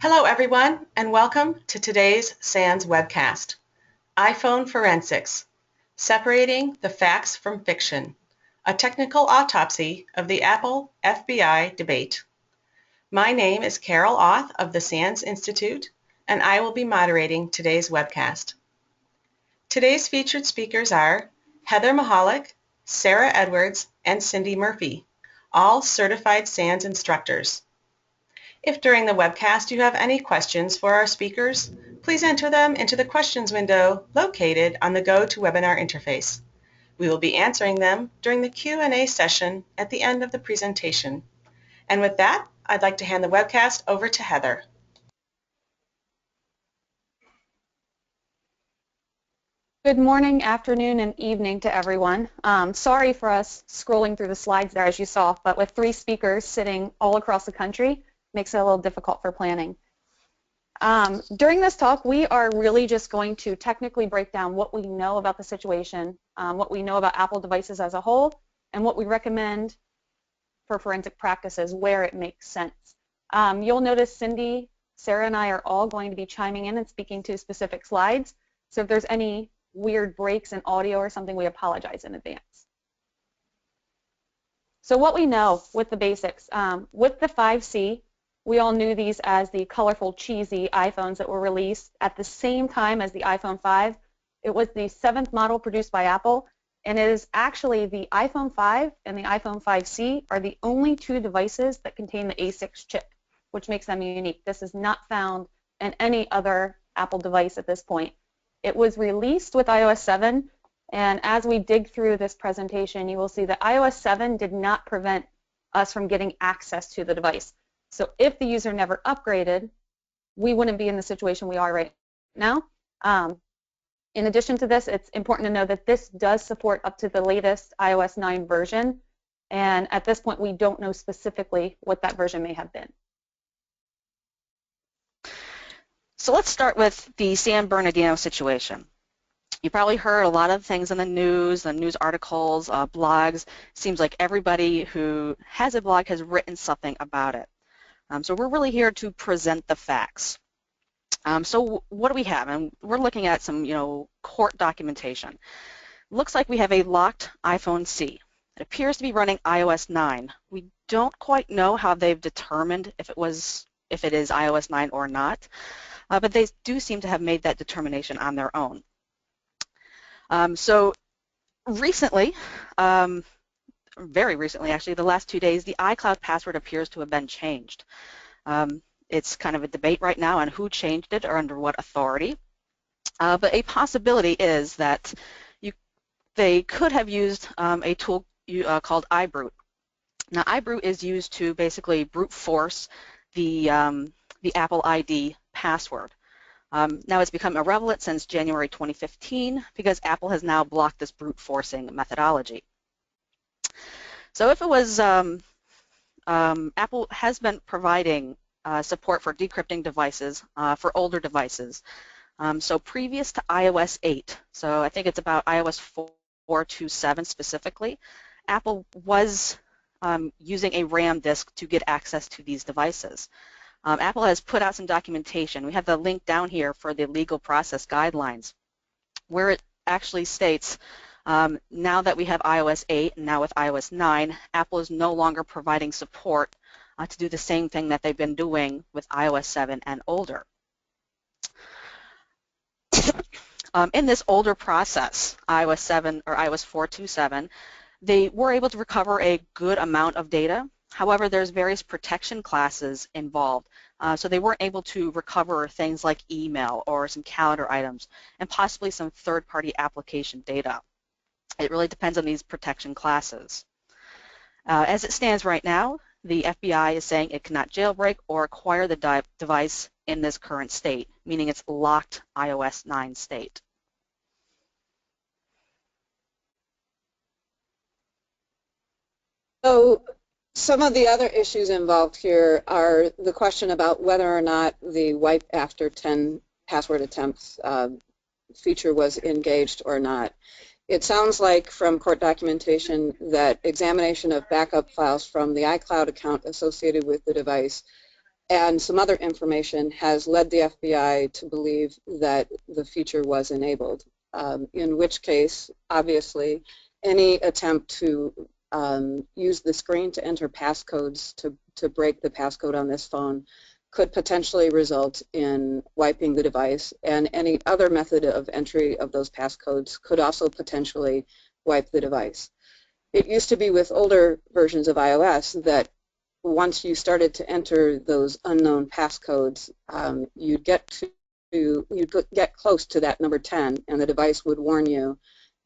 Hello everyone and welcome to today's SANS webcast, iPhone Forensics, Separating the Facts from Fiction, a technical autopsy of the Apple FBI debate. My name is Carol Auth of the SANS Institute and I will be moderating today's webcast. Today's featured speakers are Heather Mahalik, Sarah Edwards, and Cindy Murphy, all certified SANS instructors. If during the webcast you have any questions for our speakers, please enter them into the questions window located on the GoToWebinar interface. We will be answering them during the Q&A session at the end of the presentation. And with that, I'd like to hand the webcast over to Heather. Good morning, afternoon, and evening to everyone. Sorry for us scrolling through the slides there as you saw, but with 3 speakers sitting all across the country, makes it a little difficult for planning. During this talk, we are really just going to technically break down what we know about the situation, what we know about Apple devices as a whole, and what we recommend for forensic practices where it makes sense. You'll notice Cindy, Sarah, and I are all going to be chiming in and speaking to specific slides. So if there's any weird breaks in audio or something, we apologize in advance. So what we know with the basics, with the 5C, we all knew these as the colorful, cheesy iPhones that were released at the same time as the iPhone 5. It was the 7th model produced by Apple, and it is actually the iPhone 5 and the iPhone 5C are the only 2 devices that contain the A6 chip, which makes them unique. This is not found in any other Apple device at this point. It was released with iOS 7, and as we dig through this presentation, you will see that iOS 7 did not prevent us from getting access to the device. So if the user never upgraded, we wouldn't be in the situation we are right now. In addition to this, it's important to know that this does support up to the latest iOS 9 version, and at this point we don't know specifically what that version may have been. So let's start with the San Bernardino situation. You probably heard a lot of things in the news articles, blogs. Seems like everybody who has a blog has written something about it. So we're really here to present the facts. So what do we have? And we're looking at some, court documentation. Looks like we have a locked iPhone C. It appears to be running iOS 9. We don't quite know how they've determined if it is iOS 9 or not, but they do seem to have made that determination on their own. So recently, very recently actually, the last 2 days, the iCloud password appears to have been changed. It's kind of a debate right now on who changed it or under what authority, but a possibility is that they could have used a tool called iBrute. Now iBrute is used to basically brute force the Apple ID password. Now it's become irrelevant since January 2015 because Apple has now blocked this brute forcing methodology. So if it was, Apple has been providing support for decrypting devices for older devices. So previous to iOS 8, so I think it's about iOS 4.2.7 specifically, Apple was using a RAM disk to get access to these devices. Apple has put out some documentation. We have the link down here for the legal process guidelines, where it actually states now that we have iOS 8 and now with iOS 9, Apple is no longer providing support to do the same thing that they've been doing with iOS 7 and older. In this older process, iOS 7 or iOS 4.2.7, they were able to recover a good amount of data. However, there's various protection classes involved, so they weren't able to recover things like email or some calendar items and possibly some third-party application data. It really depends on these protection classes. As it stands right now, the FBI is saying it cannot jailbreak or acquire the device in this current state, meaning it's locked iOS 9 state. So some of the other issues involved here are the question about whether or not the wipe after 10 password attempts feature was engaged or not. It sounds like from court documentation that examination of backup files from the iCloud account associated with the device and some other information has led the FBI to believe that the feature was enabled, in which case, obviously, any attempt to use the screen to enter passcodes to break the passcode on this phone could potentially result in wiping the device, and any other method of entry of those passcodes could also potentially wipe the device. It used to be with older versions of iOS that once you started to enter those unknown passcodes, you'd get close to that number 10, and the device would warn you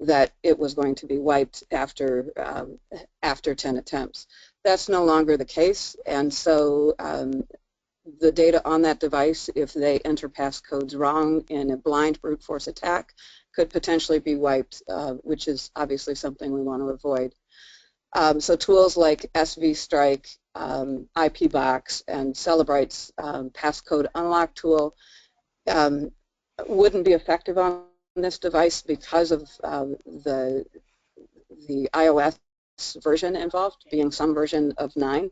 that it was going to be wiped after 10 attempts. That's no longer the case, and so the data on that device, if they enter passcodes wrong in a blind brute force attack, could potentially be wiped, which is obviously something we want to avoid. So tools like SV-Strike, IPbox, and Celebrite's passcode unlock tool wouldn't be effective on this device because of the iOS version involved, being some version of 9.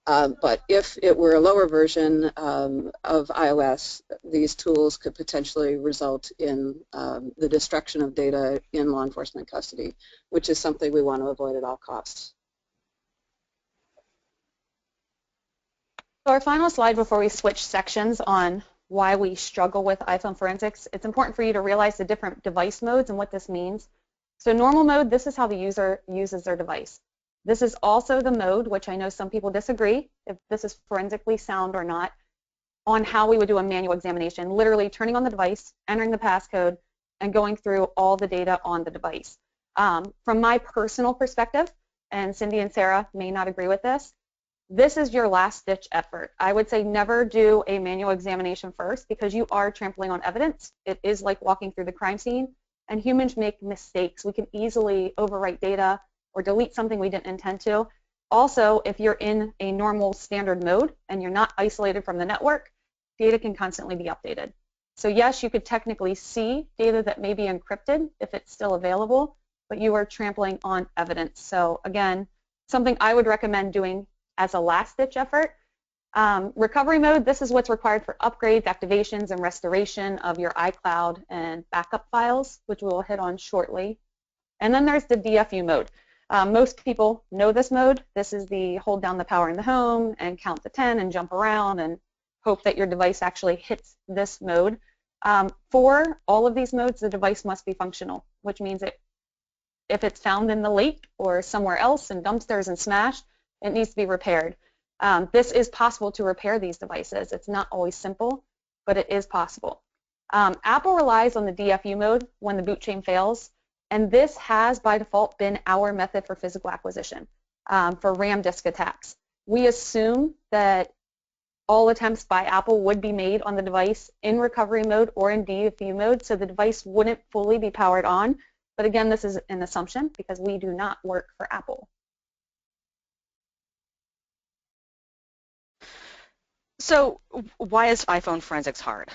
But if it were a lower version of iOS, these tools could potentially result in the destruction of data in law enforcement custody, which is something we want to avoid at all costs. So our final slide before we switch sections on why we struggle with iPhone forensics, it's important for you to realize the different device modes and what this means. So normal mode, this is how the user uses their device. This is also the mode, which I know some people disagree if this is forensically sound or not, on how we would do a manual examination, literally turning on the device, entering the passcode, and going through all the data on the device. From my personal perspective, and Cindy and Sarah may not agree with this is your last-ditch effort. I would say never do a manual examination first because you are trampling on evidence. It is like walking through the crime scene, and humans make mistakes. We can easily overwrite data or delete something we didn't intend to. Also, if you're in a normal standard mode and you're not isolated from the network, data can constantly be updated. So yes, you could technically see data that may be encrypted if it's still available, but you are trampling on evidence. So again, something I would recommend doing as a last-ditch effort. Recovery mode, this is what's required for upgrades, activations, and restoration of your iCloud and backup files, which we'll hit on shortly. And then there's the DFU mode. Most people know this mode. This is the hold down the power in the home and count to 10 and jump around and hope that your device actually hits this mode. For all of these modes, the device must be functional, which means if it's found in the lake or somewhere else in dumpsters and smashed, it needs to be repaired. This is possible to repair these devices. It's not always simple, but it is possible. Apple relies on the DFU mode when the boot chain fails, and this has by default been our method for physical acquisition for RAM disk attacks. We assume that all attempts by Apple would be made on the device in recovery mode or in DFU mode, so the device wouldn't fully be powered on. But again, this is an assumption because we do not work for Apple. So why is iPhone forensics hard?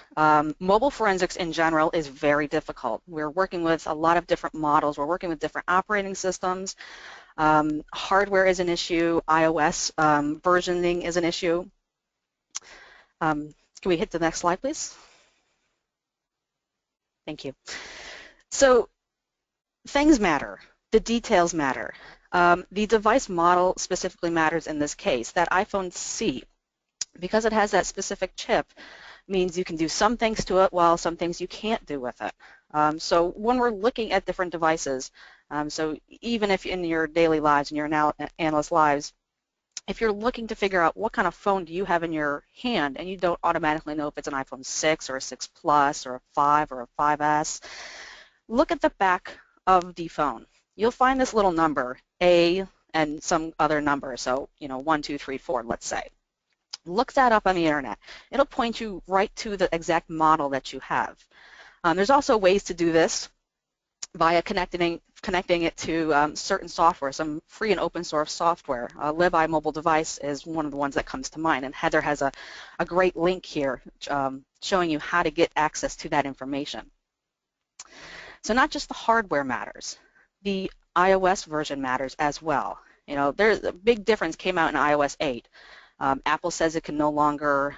Mobile forensics in general is very difficult. We're working with a lot of different models. We're working with different operating systems. Hardware is an issue. iOS versioning is an issue. Can we hit the next slide, please? Thank you. So things matter. The details matter. The device model specifically matters in this case. That iPhone C, because it has that specific chip, means you can do some things to it while some things you can't do with it. So when we're looking at different devices, so even if in your daily lives, in your analyst lives, if you're looking to figure out what kind of phone do you have in your hand and you don't automatically know if it's an iPhone 6 or a 6 Plus or a 5 or a 5S, look at the back of the phone. You'll find this little number, A and some other number, so 1, 2, 3, 4, let's say. Look that up on the internet. It'll point you right to the exact model that you have. There's also ways to do this via connecting it to certain software, some free and open source software. LibI mobile device is one of the ones that comes to mind, and Heather has a great link here showing you how to get access to that information. So not just the hardware matters, the iOS version matters as well. There's a big difference came out in iOS 8. Apple says it can no longer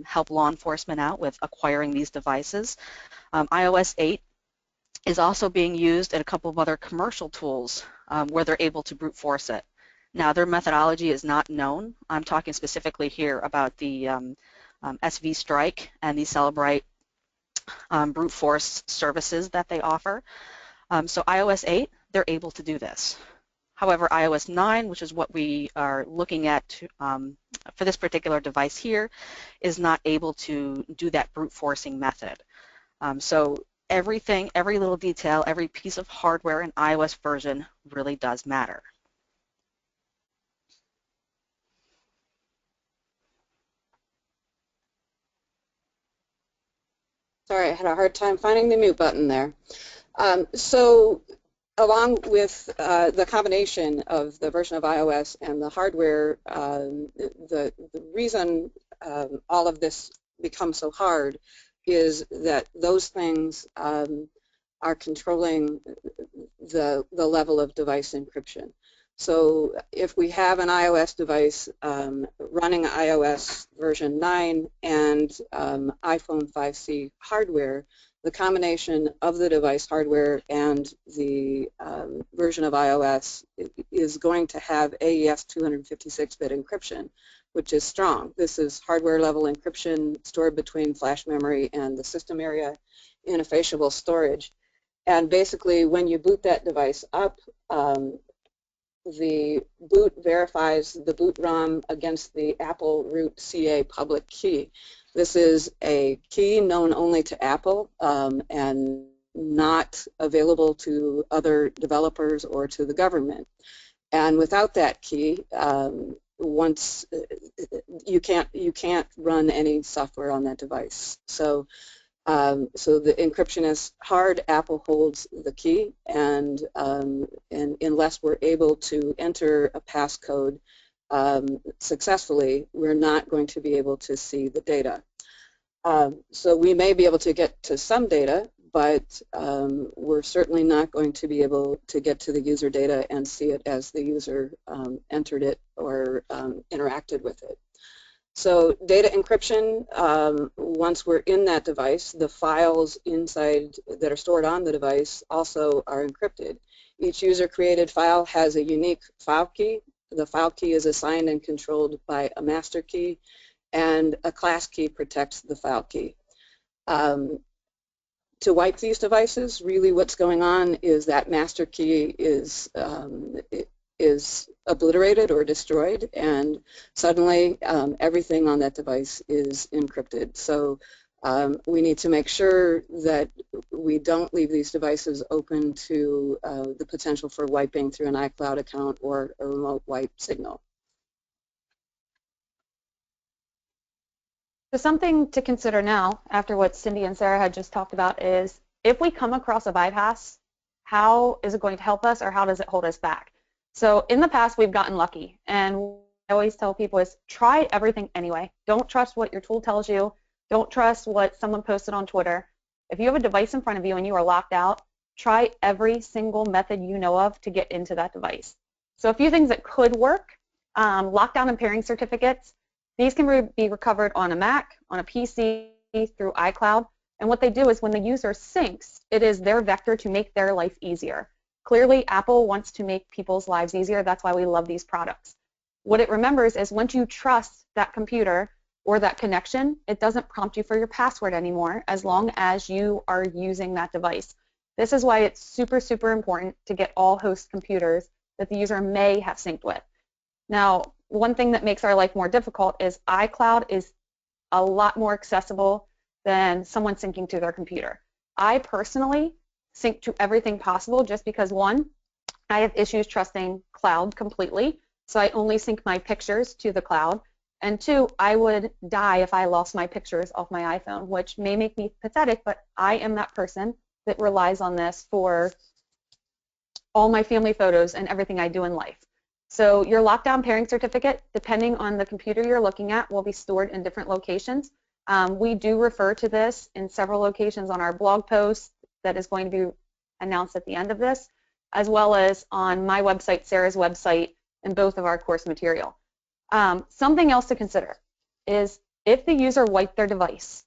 help law enforcement out with acquiring these devices. iOS 8 is also being used in a couple of other commercial tools where they're able to brute force it. Now, their methodology is not known. I'm talking specifically here about the SV Strike and the Celebrite brute force services that they offer. So iOS 8, they're able to do this. However, iOS 9, which is what we are looking at for this particular device here, is not able to do that brute forcing method. So everything, every little detail, every piece of hardware in iOS version really does matter. Sorry, I had a hard time finding the mute button there. So along with the combination of the version of iOS and the hardware, the reason all of this becomes so hard is that those things are controlling the level of device encryption. So if we have an iOS device running iOS version 9 and iPhone 5C hardware, the combination of the device hardware and the version of iOS is going to have AES 256-bit encryption, which is strong. This is hardware level encryption stored between flash memory and the system area in a faciable storage. And basically, when you boot that device up, the boot verifies the boot ROM against the Apple root CA public key. This is a key known only to Apple and not available to other developers or to the government. And without that key, once you can't run any software on that device. So the encryption is hard. Apple holds the key, and unless we're able to enter a passcode successfully, we're not going to be able to see the data. So we may be able to get to some data, but we're certainly not going to be able to get to the user data and see it as the user entered it or interacted with it. So data encryption, once we're in that device, the files inside that are stored on the device also are encrypted. Each user-created file has a unique file key. The file key is assigned and controlled by a master key, and a class key protects the file key. To wipe these devices, really what's going on is that master key is obliterated or destroyed, and suddenly everything on that device is encrypted. So we need to make sure that we don't leave these devices open to the potential for wiping through an iCloud account or a remote wipe signal. So something to consider now, after what Cindy and Sarah had just talked about, is if we come across a bypass, how is it going to help us or how does it hold us back? So in the past, we've gotten lucky, and what I always tell people is try everything anyway. Don't trust what your tool tells you. Don't trust what someone posted on Twitter. If you have a device in front of you and you are locked out, try every single method you know of to get into that device. So a few things that could work, lockdown and pairing certificates. These can be recovered on a Mac, on a PC, through iCloud. And what they do is when the user syncs, it is their vector to make their life easier. Clearly, Apple wants to make people's lives easier. That's why we love these products. What it remembers is once you trust that computer or that connection, it doesn't prompt you for your password anymore as long as you are using that device. This is why it's super, super important to get all host computers that the user may have synced with. Now, one thing that makes our life more difficult is iCloud is a lot more accessible than someone syncing to their computer. I personally sync to everything possible just because, one, I have issues trusting cloud completely, so I only sync my pictures to the cloud, and two, I would die if I lost my pictures off my iPhone, which may make me pathetic, but I am that person that relies on this for all my family photos and everything I do in life. So your lockdown pairing certificate, depending on the computer you're looking at, will be stored in different locations. We do refer to this in several locations on our blog post that is going to be announced at the end of this, as well as on my website, Sarah's website, and both of our course material. Something else to consider is if the user wiped their device,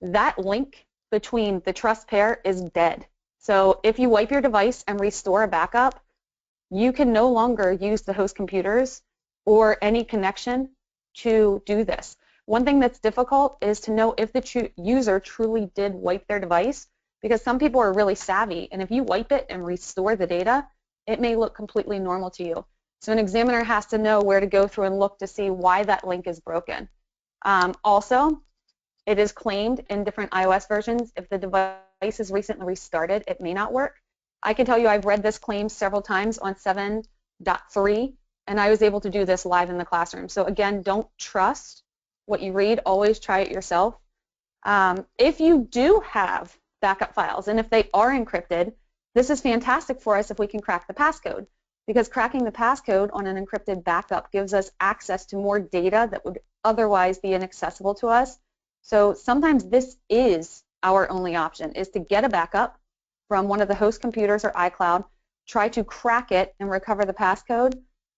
that link between the trust pair is dead. So if you wipe your device and restore a backup, you can no longer use the host computers or any connection to do this. One thing that's difficult is to know if the user truly did wipe their device, because some people are really savvy, and if you wipe it and restore the data, it may look completely normal to you. So an examiner has to know where to go through and look to see why that link is broken. Also, it is claimed in different iOS versions, if the device is recently restarted, it may not work. I can tell you I've read this claim several times on 7.3, and I was able to do this live in the classroom. So again, don't trust what you read, always try it yourself. If you do have backup files, and if they are encrypted, this is fantastic for us if we can crack the passcode, because cracking the passcode on an encrypted backup gives us access to more data that would otherwise be inaccessible to us. So sometimes this is our only option, is to get a backup from one of the host computers or iCloud, try to crack it and recover the passcode.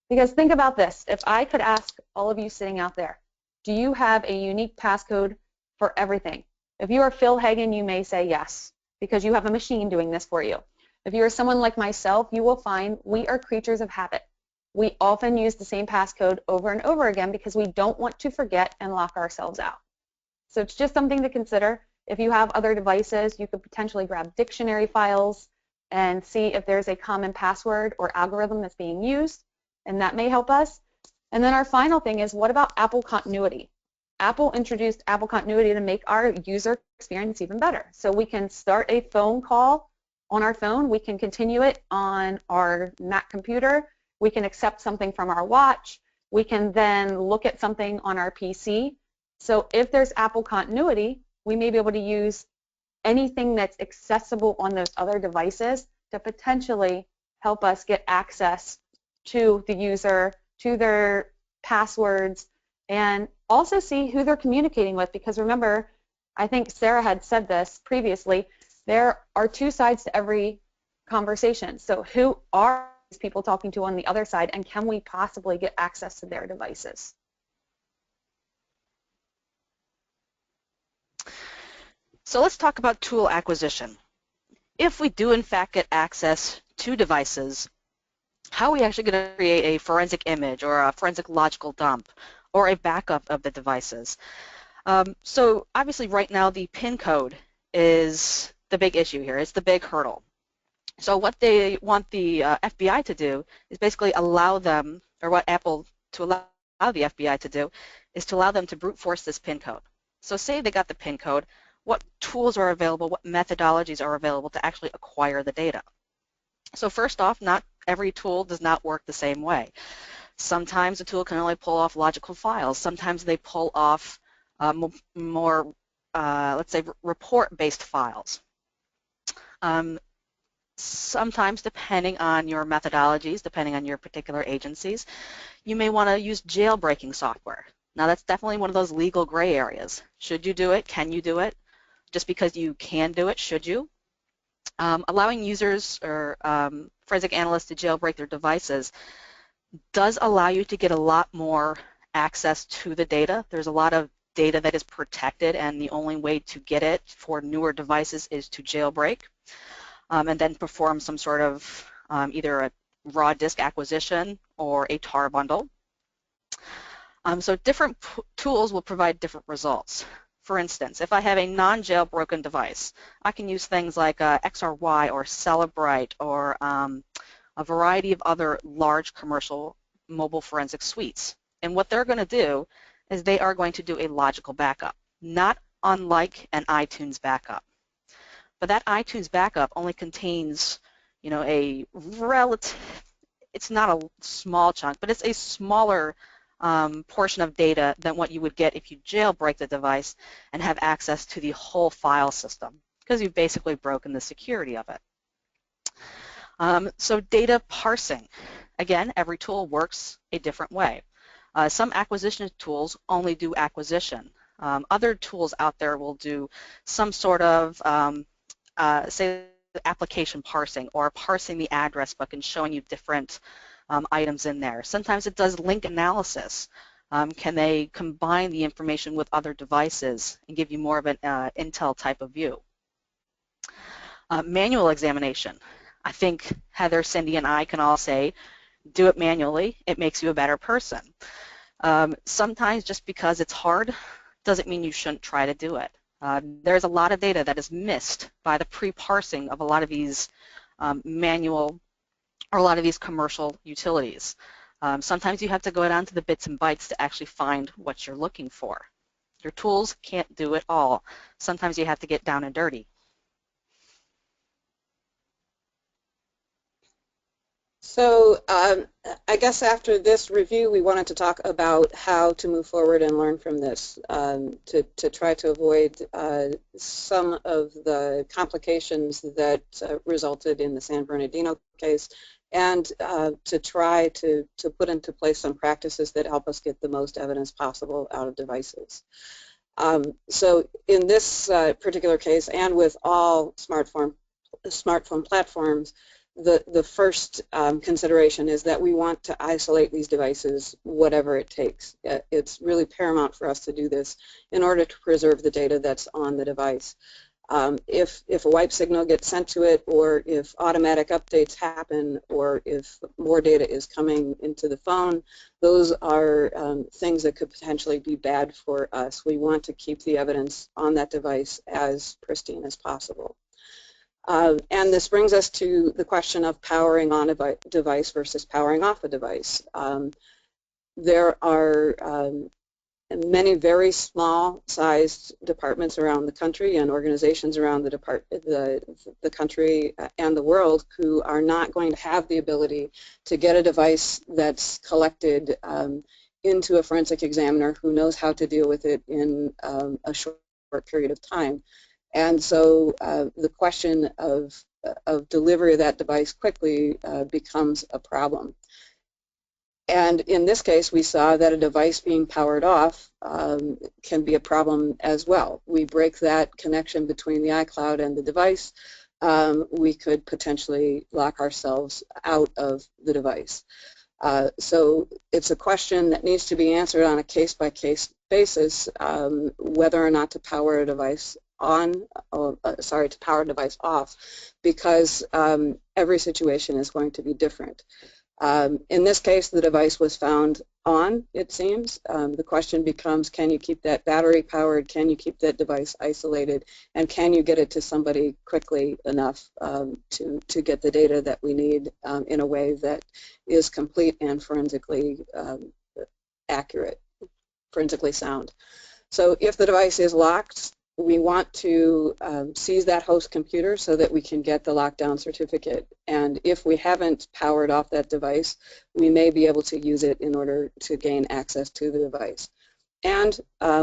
Because think about this, if I could ask all of you sitting out there, do you have a unique passcode for everything? If you are Phil Hagen, you may say yes, because you have a machine doing this for you. If you are someone like myself, you will find we are creatures of habit. We often use the same passcode over and over again because we don't want to forget and lock ourselves out. So it's just something to consider. If you have other devices, you could potentially grab dictionary files and see if there's a common password or algorithm that's being used, and that may help us. And then our final thing is, what about Apple Continuity? Apple introduced Apple Continuity to make our user experience even better. So we can start a phone call on our phone, we can continue it on our Mac computer, we can accept something from our watch, we can then look at something on our PC. So if there's Apple Continuity, we may be able to use anything that's accessible on those other devices to potentially help us get access to the user, to their passwords, and also see who they're communicating with. Because remember, I think Sarah had said this previously, there are two sides to every conversation. So who are these people talking to on the other side, and can we possibly get access to their devices? So let's talk about tool acquisition. If we do in fact get access to devices, how are we actually going to create a forensic image or a forensic logical dump or a backup of the devices? So obviously right now the PIN code is the big issue here. It's the big hurdle. So what they want the FBI to do is basically allow them, or what Apple to allow the FBI to do, is to allow them to brute force this PIN code. So say they got the PIN code, what tools are available, what methodologies are available to actually acquire the data? So first off, not every tool does not work the same way. Sometimes a tool can only pull off logical files. Sometimes they pull off more, let's say, report-based files. Sometimes, depending on your methodologies, depending on your particular agencies, you may want to use jailbreaking software. Now, that's definitely one of those legal gray areas. Should you do it? Can you do it? Just because you can do it, should you? Allowing users or forensic analysts to jailbreak their devices does allow you to get a lot more access to the data. There's a lot of data that is protected, and the only way to get it for newer devices is to jailbreak and then perform some sort of either a raw disk acquisition or a tar bundle. So different tools will provide different results. For instance, if I have a non-jailbroken device, I can use things like XRY or Celebrite or a variety of other large commercial mobile forensic suites. And what they're going to do is they are going to do a logical backup, not unlike an iTunes backup. But that iTunes backup only contains, you know, a relative, it's not a small chunk, but it's a smaller portion of data than what you would get if you jailbreak the device and have access to the whole file system, because you've basically broken the security of it. So data parsing. Again, every tool works a different way. Some acquisition tools only do acquisition. Other tools out there will do some sort of, say, application parsing or parsing the address book and showing you different items in there. Sometimes it does link analysis. Can they combine the information with other devices and give you more of an Intel type of view? Manual examination. I think Heather, Cindy, and I can all say, do it manually. It makes you a better person. Sometimes just because it's hard doesn't mean you shouldn't try to do it. There's a lot of data that is missed by the pre-parsing of a lot of these manual or a lot of these commercial utilities. Sometimes you have to go down to the bits and bytes to actually find what you're looking for. Your tools can't do it all. Sometimes you have to get down and dirty. So I guess after this review, we wanted to talk about how to move forward and learn from this to try to avoid some of the complications that resulted in the San Bernardino case, and to try to put into place some practices that help us get the most evidence possible out of devices. So in this particular case, and with all smartphone platforms, the first consideration is that we want to isolate these devices whatever it takes. It's really paramount for us to do this in order to preserve the data that's on the device. If a wipe signal gets sent to it, or if automatic updates happen, or if more data is coming into the phone, those are things that could potentially be bad for us. We want to keep the evidence on that device as pristine as possible. And this brings us to the question of powering on a device versus powering off a device. There are many very small-sized departments around the country and organizations around the country and the world who are not going to have the ability to get a device that's collected into a forensic examiner who knows how to deal with it in a short period of time. And so the question of delivery of that device quickly becomes a problem. And in this case, we saw that a device being powered off can be a problem as well. We break that connection between the iCloud and the device, we could potentially lock ourselves out of the device. So it's a question that needs to be answered on a case-by-case basis, whether or not to power a device on, to power a device off, because every situation is going to be different. In this case, the device was found on, it seems. The question becomes, can you keep that battery powered? Can you keep that device isolated? And can you get it to somebody quickly enough to get the data that we need in a way that is complete and forensically accurate, forensically sound? So if the device is locked, we want to seize that host computer so that we can get the lockdown certificate. And if we haven't powered off that device, we may be able to use it in order to gain access to the device. And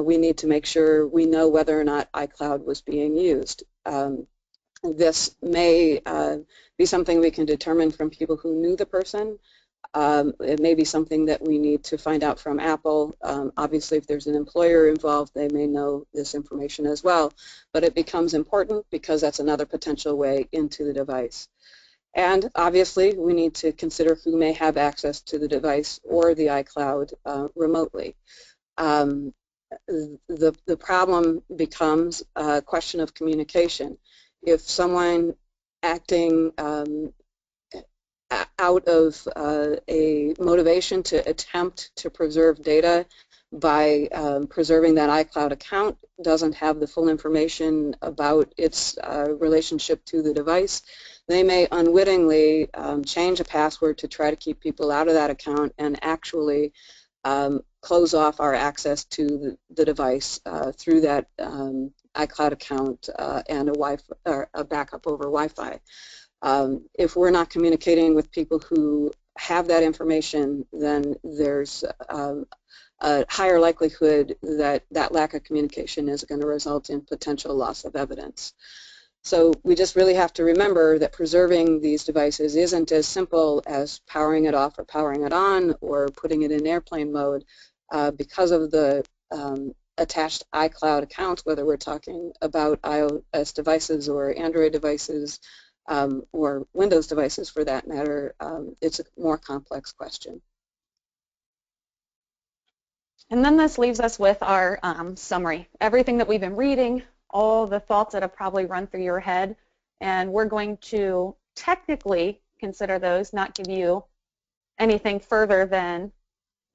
we need to make sure we know whether or not iCloud was being used. This may be something we can determine from people who knew the person. It may be something that we need to find out from Apple. Obviously, if there's an employer involved, they may know this information as well. But it becomes important because that's another potential way into the device. And obviously, we need to consider who may have access to the device or the iCloud remotely. The problem becomes a question of communication. If someone acting out of a motivation to attempt to preserve data by preserving that iCloud account doesn't have the full information about its relationship to the device, they may unwittingly change a password to try to keep people out of that account and actually close off our access to the device through that iCloud account and a backup over Wi-Fi. If we're not communicating with people who have that information, then there's a higher likelihood that that lack of communication is going to result in potential loss of evidence. So we just really have to remember that preserving these devices isn't as simple as powering it off or powering it on or putting it in airplane mode because of the attached iCloud accounts, whether we're talking about iOS devices or Android devices. or Windows devices for that matter, it's a more complex question. And then this leaves us with our summary. Everything that we've been reading, all the thoughts that have probably run through your head, and we're going to technically consider those, not give you anything further than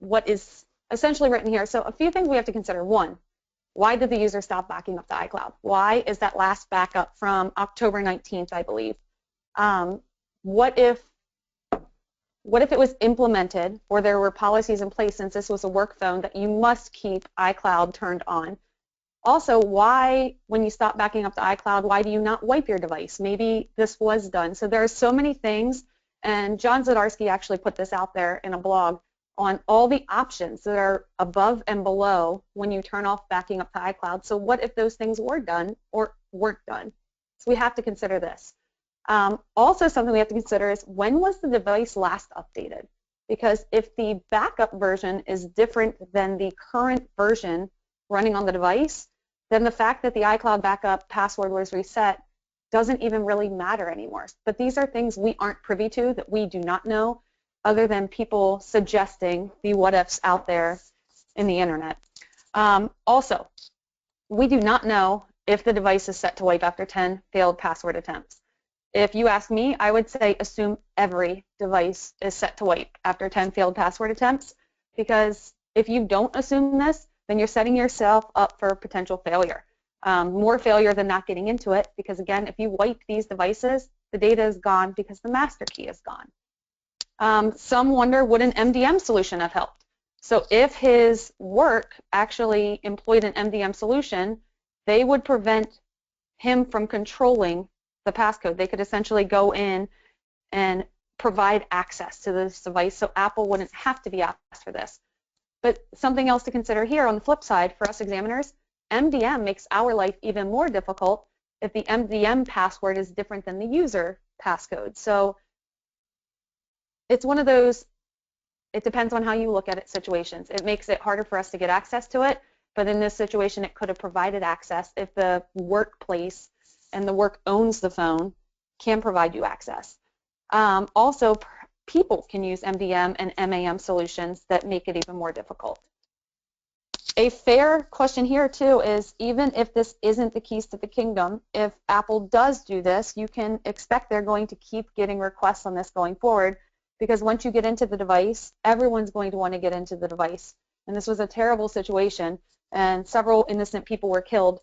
what is essentially written here. So a few things we have to consider. One, why did the user stop backing up to iCloud? Why is that last backup from October 19th, I believe? What if it was implemented or there were policies in place, since this was a work phone, that you must keep iCloud turned on? Also, why, when you stop backing up to iCloud, why do you not wipe your device? Maybe this was done. So there are so many things, and John Zdarsky actually put this out there in a blog on all the options that are above and below when you turn off backing up to iCloud. So what if those things were done or weren't done? So we have to consider this. Also, something we have to consider is, when was the device last updated? Because if the backup version is different than the current version running on the device, then the fact that the iCloud backup password was reset doesn't even really matter anymore. But these are things we aren't privy to, that we do not know, other than people suggesting the what ifs out there in the internet. Also, we do not know if the device is set to wipe after 10 failed password attempts. If you ask me, I would say assume every device is set to wipe after 10 failed password attempts, because if you don't assume this, then you're setting yourself up for potential failure. More failure than not getting into it, because again, if you wipe these devices, the data is gone because the master key is gone. Some wonder, would an MDM solution have helped? So if his work actually employed an MDM solution, they would prevent him from controlling the passcode. They could essentially go in and provide access to this device, so Apple wouldn't have to be asked for this. But something else to consider here on the flip side for us examiners, MDM makes our life even more difficult if the MDM password is different than the user passcode. So it's one of those, it depends on how you look at it, situations. It makes it harder for us to get access to it, but in this situation it could have provided access if the workplace and the work owns the phone can provide you access. Also, people can use MDM and MAM solutions that make it even more difficult. A fair question here too is, even if this isn't the keys to the kingdom, if Apple does do this, you can expect they're going to keep getting requests on this going forward, because once you get into the device, everyone's going to want to get into the device. And this was a terrible situation, and several innocent people were killed.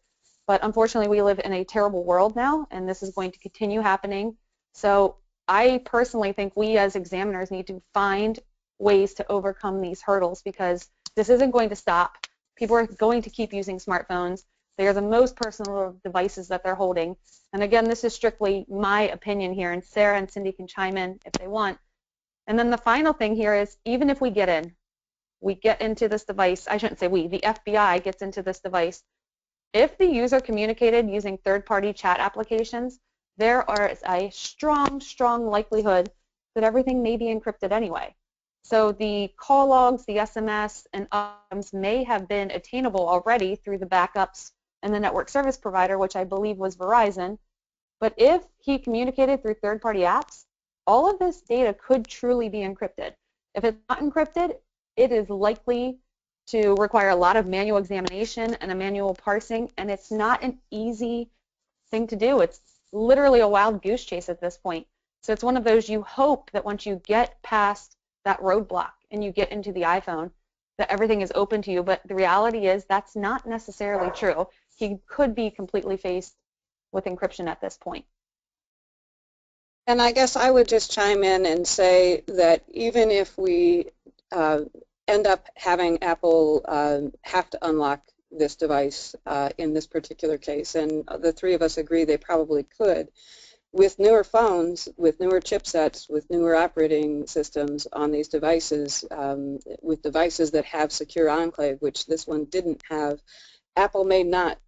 But unfortunately, we live in a terrible world now, and this is going to continue happening. So I personally think we as examiners need to find ways to overcome these hurdles, because this isn't going to stop. People are going to keep using smartphones. They are the most personal devices that they're holding. And again, this is strictly my opinion here, and Sarah and Cindy can chime in if they want. And then the final thing here is, even if we get into this device, I shouldn't say we, the FBI gets into this device, if the user communicated using third-party chat applications, there is a strong, strong likelihood that everything may be encrypted anyway. So the call logs, the SMS, and items may have been attainable already through the backups and the network service provider, which I believe was Verizon. But if he communicated through third-party apps, all of this data could truly be encrypted. If it's not encrypted, it is likely to require a lot of manual examination and a manual parsing, and it's not an easy thing to do. It's literally a wild goose chase at this point. So it's one of those, you hope that once you get past that roadblock and you get into the iPhone, that everything is open to you, but the reality is that's not necessarily true. He could be completely faced with encryption at this point. And I guess I would just chime in and say that even if we end up having Apple have to unlock this device in this particular case, and the three of us agree they probably could, with newer phones, with newer chipsets, with newer operating systems on these devices, with devices that have secure enclave, which this one didn't have, Apple may not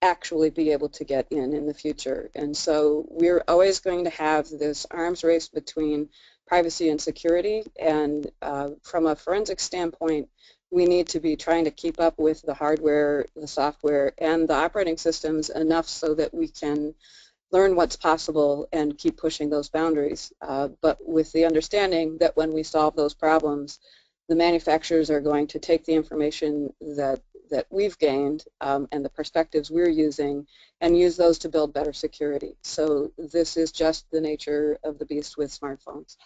actually be able to get in the future. And so we're always going to have this arms race between privacy and security, and from a forensic standpoint, we need to be trying to keep up with the hardware, the software, and the operating systems enough so that we can learn what's possible and keep pushing those boundaries, but with the understanding that when we solve those problems, the manufacturers are going to take the information that we've gained and the perspectives we're using and use those to build better security. So this is just the nature of the beast with smartphones.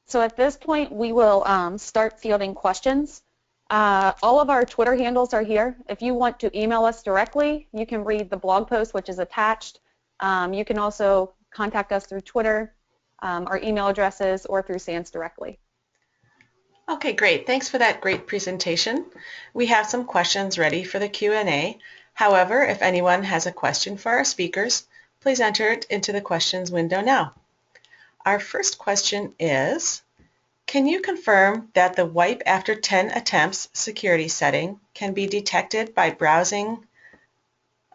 So at this point, we will start fielding questions. All of our Twitter handles are here. If you want to email us directly, you can read the blog post, which is attached. You can also contact us through Twitter, our email addresses, or through SANS directly. Okay, great. Thanks for that great presentation. We have some questions ready for the Q&A. However, if anyone has a question for our speakers, please enter it into the questions window now. Our first question is, can you confirm that the wipe after 10 attempts security setting can be detected by browsing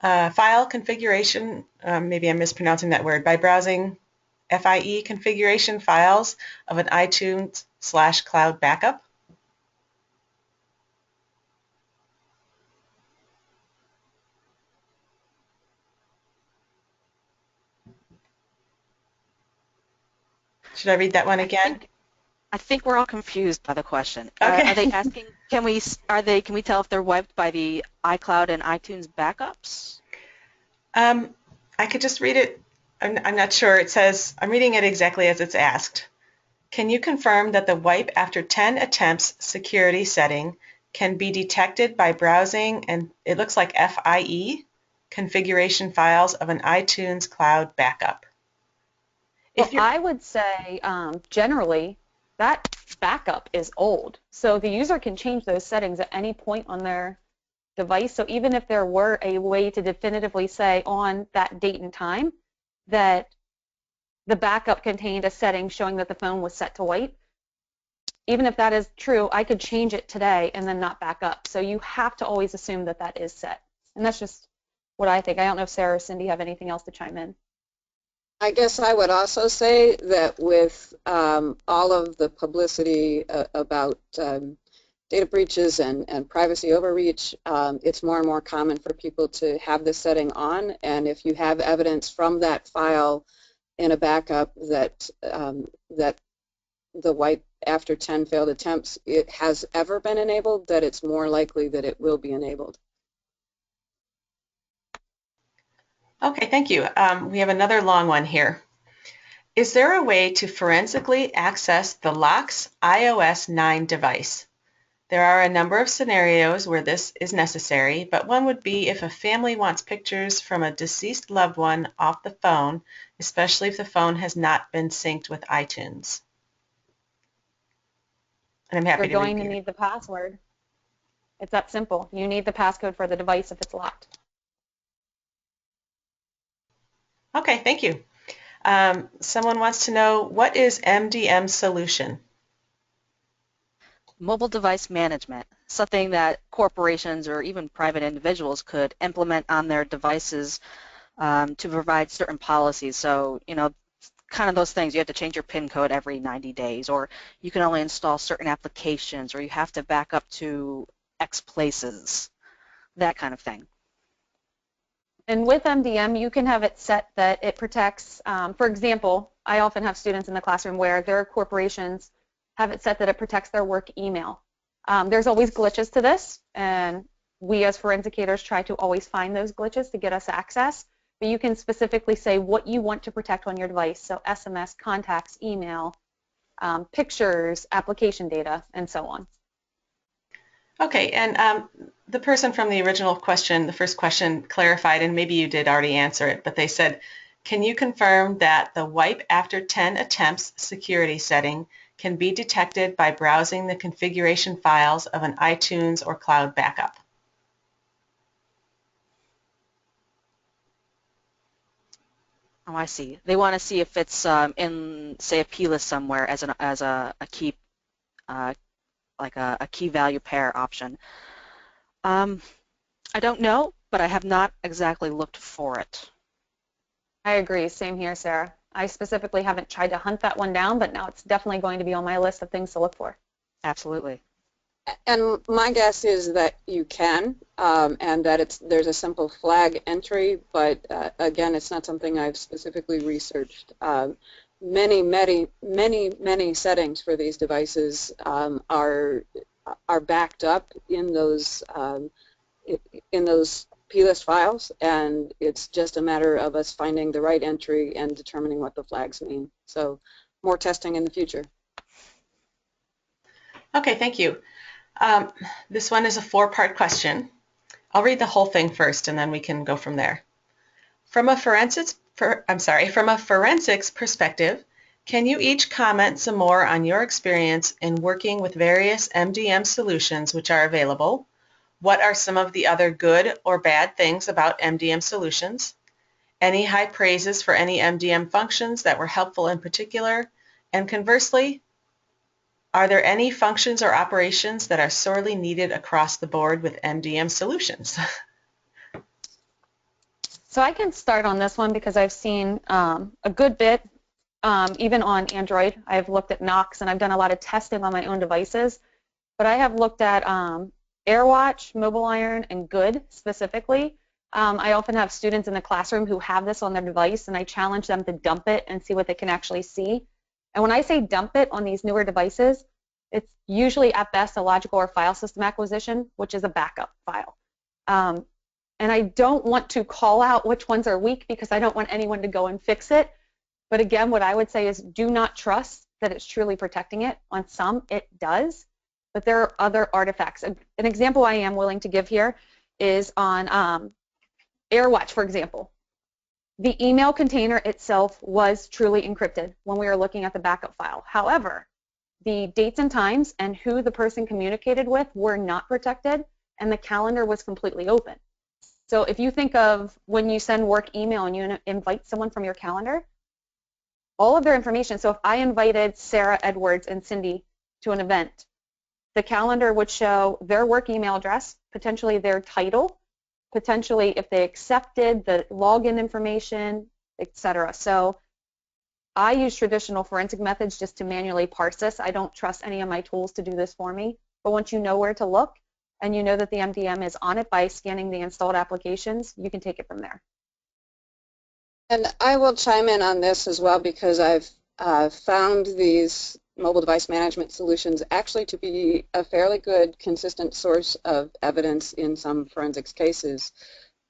file configuration, maybe I'm mispronouncing that word, by browsing FIE configuration files of an iTunes/cloud backup? Should I read that one again? I think we're all confused by the question. Okay. Are they asking, can we tell if they're wiped by the iCloud and iTunes backups? I could just read it. I'm not sure. It says, I'm reading it exactly as it's asked. Can you confirm that the wipe after 10 attempts security setting can be detected by browsing, and it looks like FIE, configuration files of an iTunes cloud backup? Well, I would say generally that backup is old. So the user can change those settings at any point on their device. So even if there were a way to definitively say on that date and time that the backup contained a setting showing that the phone was set to wipe, even if that is true, I could change it today and then not back up. So you have to always assume that that is set. And that's just what I think. I don't know if Sarah or Cindy have anything else to chime in. I guess I would also say that with all of the publicity about data breaches and privacy overreach, it's more and more common for people to have this setting on. And if you have evidence from that file in a backup that that the wipe after 10 failed attempts it has ever been enabled, that it's more likely that it will be enabled. Okay, thank you. We have another long one here. Is there a way to forensically access the LOCKS's iOS 9 device? There are a number of scenarios where this is necessary, but one would be if a family wants pictures from a deceased loved one off the phone, especially if the phone has not been synced with iTunes. And I'm happy to You're going to repeat it. need the password. It's that simple. You need the passcode for the device if it's locked. Okay, thank you. Someone wants to know, what is MDM solution? Mobile device management, something that corporations or even private individuals could implement on their devices to provide certain policies. So, you know, kind of those things. You have to change your PIN code every 90 days, or you can only install certain applications, or you have to back up to X places, that kind of thing. And with MDM, you can have it set that it protects, for example, I often have students in the classroom where their corporations have it set that it protects their work email. There's always glitches to this, and we as forensicators try to always find those glitches to get us access, but you can specifically say what you want to protect on your device, so SMS, contacts, email, pictures, application data, and so on. Okay, and the person from the original question, the first question, clarified, and maybe you did already answer it, but they said, can you confirm that the wipe after 10 attempts security setting can be detected by browsing the configuration files of an iTunes or cloud backup? Oh, I see. They want to see if it's in, say, a P list somewhere as a key, like a key value pair option. I don't know, but I have not exactly looked for it. I agree. Same here, Sarah. I specifically haven't tried to hunt that one down, but now it's definitely going to be on my list of things to look for. Absolutely. And my guess is that you can, and that there's a simple flag entry, but again, it's not something I've specifically researched. Many settings for these devices are backed up in those plist files, and it's just a matter of us finding the right entry and determining what the flags mean. So more testing in the future. Okay, thank you. This one is a 4-part question. I'll read the whole thing first and then we can go from there. From a forensics perspective, can you each comment some more on your experience in working with various MDM solutions which are available? What are some of the other good or bad things about MDM solutions? Any high praises for any MDM functions that were helpful in particular? And conversely, are there any functions or operations that are sorely needed across the board with MDM solutions? So I can start on this one because I've seen a good bit, even on Android. I've looked at Knox and I've done a lot of testing on my own devices, but I have looked at AirWatch, Mobile Iron, and Good specifically. I often have students in the classroom who have this on their device, and I challenge them to dump it and see what they can actually see. And when I say dump it on these newer devices, it's usually at best a logical or file system acquisition, which is a backup file. And I don't want to call out which ones are weak because I don't want anyone to go and fix it. But again, what I would say is do not trust that it's truly protecting it. On some, it does, but there are other artifacts. An example I am willing to give here is on AirWatch, for example. The email container itself was truly encrypted when we were looking at the backup file. However, the dates and times and who the person communicated with were not protected, and the calendar was completely open. So if you think of when you send work email and you invite someone from your calendar, all of their information, so if I invited Sarah, Edwards, and Cindy to an event, the calendar would show their work email address, potentially their title, potentially if they accepted the login information, etc. So I use traditional forensic methods just to manually parse this. I don't trust any of my tools to do this for me. But once you know where to look and you know that the MDM is on it by scanning the installed applications, you can take it from there. And I will chime in on this as well because I've found these mobile device management solutions actually to be a fairly good, consistent source of evidence in some forensics cases.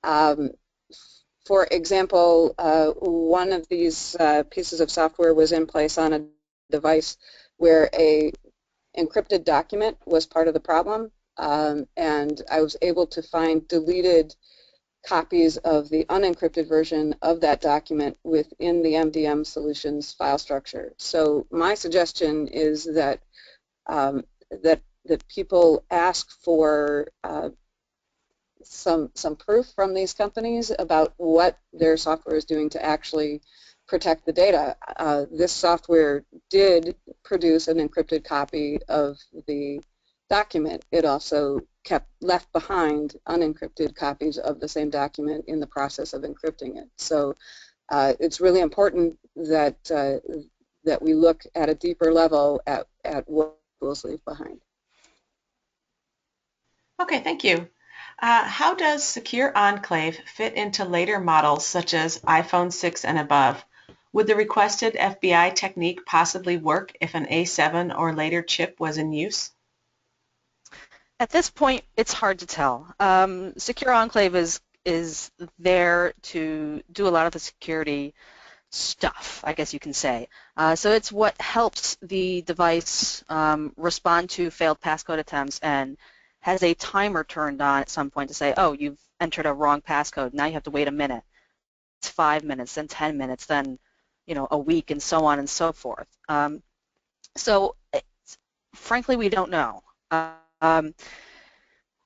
For example, one of these pieces of software was in place on a device where a encrypted document was part of the problem, and I was able to find deleted copies of the unencrypted version of that document within the MDM solutions file structure. So my suggestion is that that people ask for some proof from these companies about what their software is doing to actually protect the data. This software did produce an encrypted copy of the document. It also left behind unencrypted copies of the same document in the process of encrypting it. So it's really important that that we look at a deeper level at what tools leave behind. Okay, thank you. How does Secure Enclave fit into later models such as iPhone 6 and above? Would the requested FBI technique possibly work if an A7 or later chip was in use? At this point, it's hard to tell. Secure Enclave is there to do a lot of the security stuff, I guess you can say. So it's what helps the device respond to failed passcode attempts and has a timer turned on at some point to say, oh, you've entered a wrong passcode. Now you have to wait a minute. It's 5 minutes, then 10 minutes, then a week, and so on and so forth. So frankly, we don't know.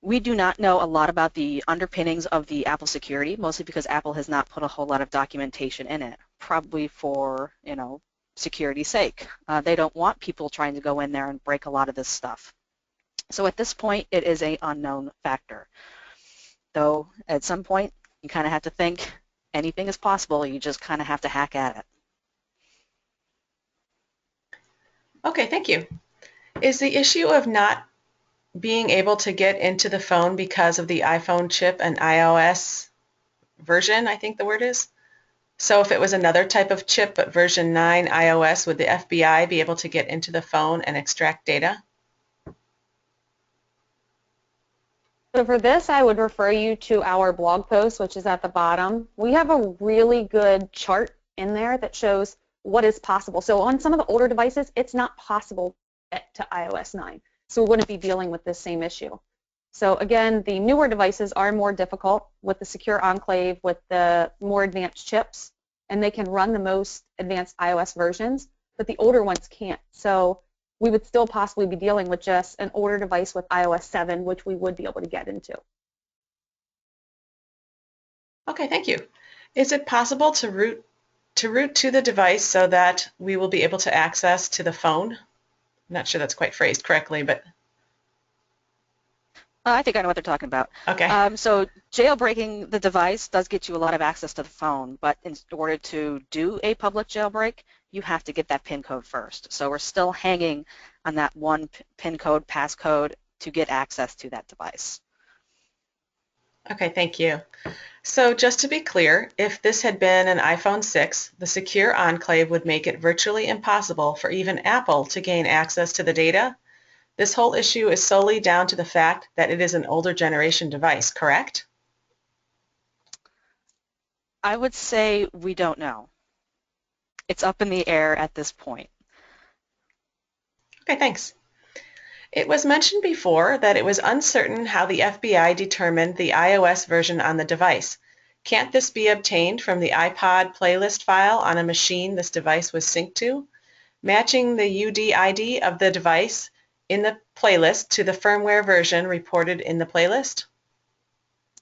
We do not know a lot about the underpinnings of the Apple security, mostly because Apple has not put a whole lot of documentation in it, probably for, security's sake. They don't want people trying to go in there and break a lot of this stuff. So at this point, it is an unknown factor. Though at some point, you kind of have to think anything is possible. You just kind of have to hack at it. Okay, thank you. Is the issue of not being able to get into the phone because of the iPhone chip and iOS version, I think the word is? So if it was another type of chip but version 9 iOS, would the FBI be able to get into the phone and extract data? So for this, I would refer you to our blog post, which is at the bottom. We have a really good chart in there that shows what is possible. So on some of the older devices, it's not possible to get to iOS 9. So we wouldn't be dealing with this same issue. So again, the newer devices are more difficult with the secure enclave, with the more advanced chips, and they can run the most advanced iOS versions, but the older ones can't. So we would still possibly be dealing with just an older device with iOS 7, which we would be able to get into. Okay, thank you. Is it possible to route to the device so that we will be able to access to the phone? I'm not sure that's quite phrased correctly, but I think I know what they're talking about. okay. So jailbreaking the device does get you a lot of access to the phone, but in order to do a public jailbreak, you have to get that PIN code first. So we're still hanging on that one PIN code, passcode to get access to that device. Okay, thank you. So just to be clear, if this had been an iPhone 6, the secure enclave would make it virtually impossible for even Apple to gain access to the data. This whole issue is solely down to the fact that it is an older generation device, correct? I would say we don't know. It's up in the air at this point. Okay, thanks. It was mentioned before that it was uncertain how the FBI determined the iOS version on the device. Can't this be obtained from the iPod playlist file on a machine this device was synced to? Matching the UDID of the device in the playlist to the firmware version reported in the playlist?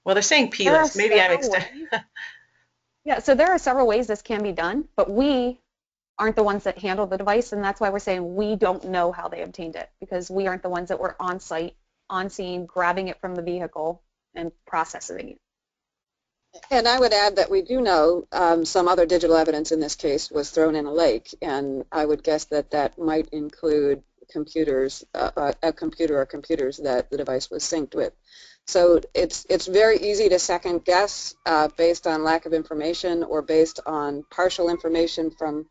Well, they're saying There are plist. Maybe I'm several ways. Yeah, so there are several ways this can be done, but we aren't the ones that handle the device, and that's why we're saying we don't know how they obtained it, because we aren't the ones that were on site, on scene, grabbing it from the vehicle and processing it. And I would add that we do know some other digital evidence in this case was thrown in a lake, and I would guess that that might include computers, a computer or computers that the device was synced with. So it's very easy to second guess based on lack of information or based on partial information from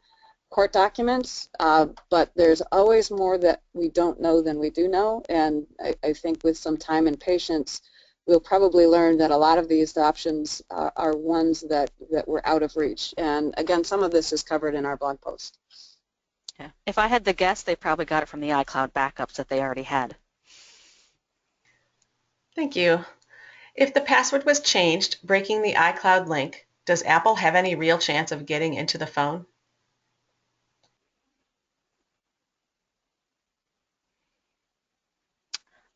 court documents, but there's always more that we don't know than we do know, and I think with some time and patience, we'll probably learn that a lot of these options are ones that were out of reach. And again, some of this is covered in our blog post. Yeah. If I had to guess, they probably got it from the iCloud backups that they already had. Thank you. If the password was changed, breaking the iCloud link, does Apple have any real chance of getting into the phone?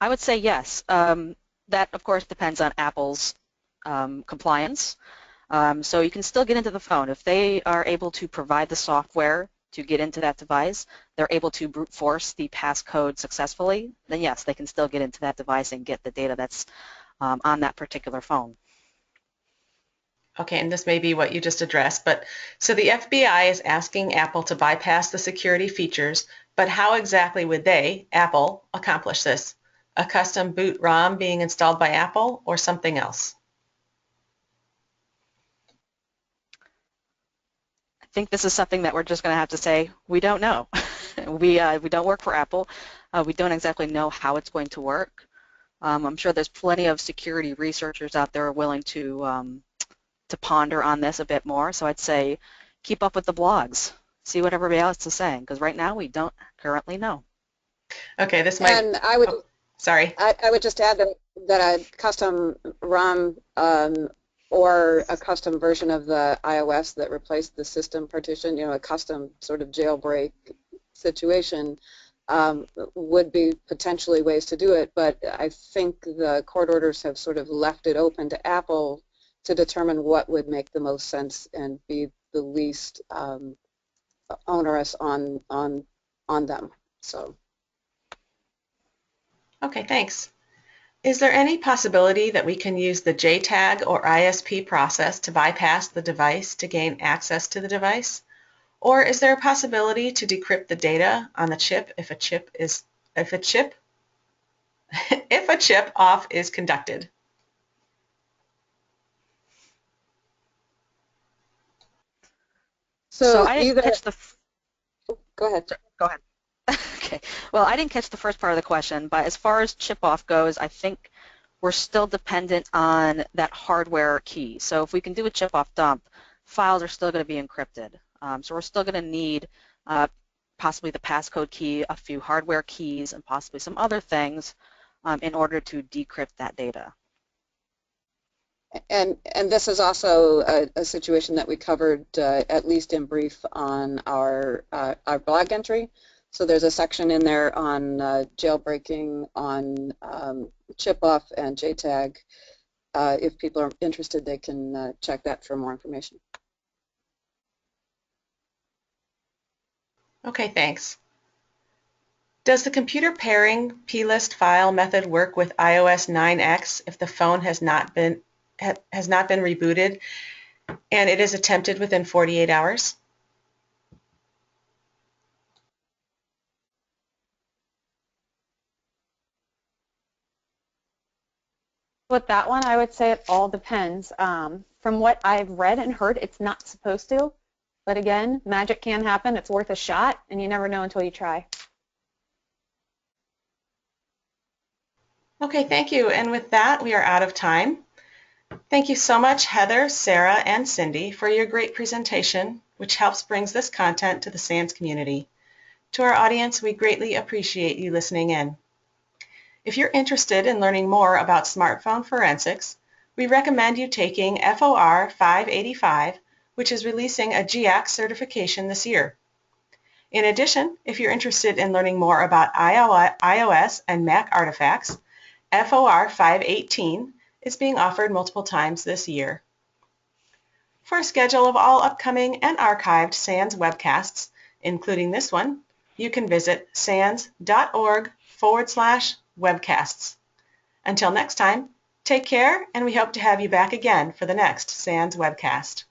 I would say yes. That, of course, depends on Apple's compliance. So you can still get into the phone. If they are able to provide the software to get into that device, they're able to brute force the passcode successfully, then yes, they can still get into that device and get the data that's on that particular phone. Okay, and this may be what you just addressed, but so the FBI is asking Apple to bypass the security features, but how exactly would they, Apple, accomplish this? A custom boot ROM being installed by Apple or something else? I think this is something that we're just going to have to say, we don't know. we don't work for Apple. We don't exactly know how it's going to work. I'm sure there's plenty of security researchers out there willing to ponder on this a bit more. So I'd say keep up with the blogs, see what everybody else is saying, because right now we don't currently know. Okay, this might. And I would. Oh, sorry. I would just add that a custom ROM or a custom version of the iOS that replaced the system partition, a custom sort of jailbreak situation would be potentially ways to do it. But I think the court orders have sort of left it open to Apple to determine what would make the most sense and be the least onerous on them. So. Okay, thanks. Is there any possibility that we can use the JTAG or ISP process to bypass the device to gain access to the device? Or is there a possibility to decrypt the data on the chip if a chip off is conducted? So So I didn't either, catch the, go ahead. go ahead. Okay. Well, I didn't catch the first part of the question, but as far as chip off goes, I think we're still dependent on that hardware key. So if we can do a chip off dump, files are still going to be encrypted. So we're still going to need possibly the passcode key, a few hardware keys, and possibly some other things in order to decrypt that data. And this is also a situation that we covered at least in brief on our blog entry. So there's a section in there on jailbreaking, on chip off and JTAG. If people are interested, they can check that for more information. Okay, thanks. Does the computer pairing plist file method work with iOS 9X if the phone has not been rebooted and it is attempted within 48 hours? With that one, I would say it all depends. From what I've read and heard, it's not supposed to. But again, magic can happen. It's worth a shot, and you never know until you try. Okay, thank you. And with that, we are out of time. Thank you so much, Heather, Sarah, and Cindy, for your great presentation, which helps brings this content to the SANS community. To our audience, we greatly appreciate you listening in. If you're interested in learning more about smartphone forensics, we recommend you taking FOR 585, which is releasing a GX certification this year. In addition, if you're interested in learning more about iOS and Mac artifacts, FOR 518 is being offered multiple times this year. For a schedule of all upcoming and archived SANS webcasts, including this one, you can visit sans.org/webcasts. Until next time, take care, and we hope to have you back again for the next SANS webcast.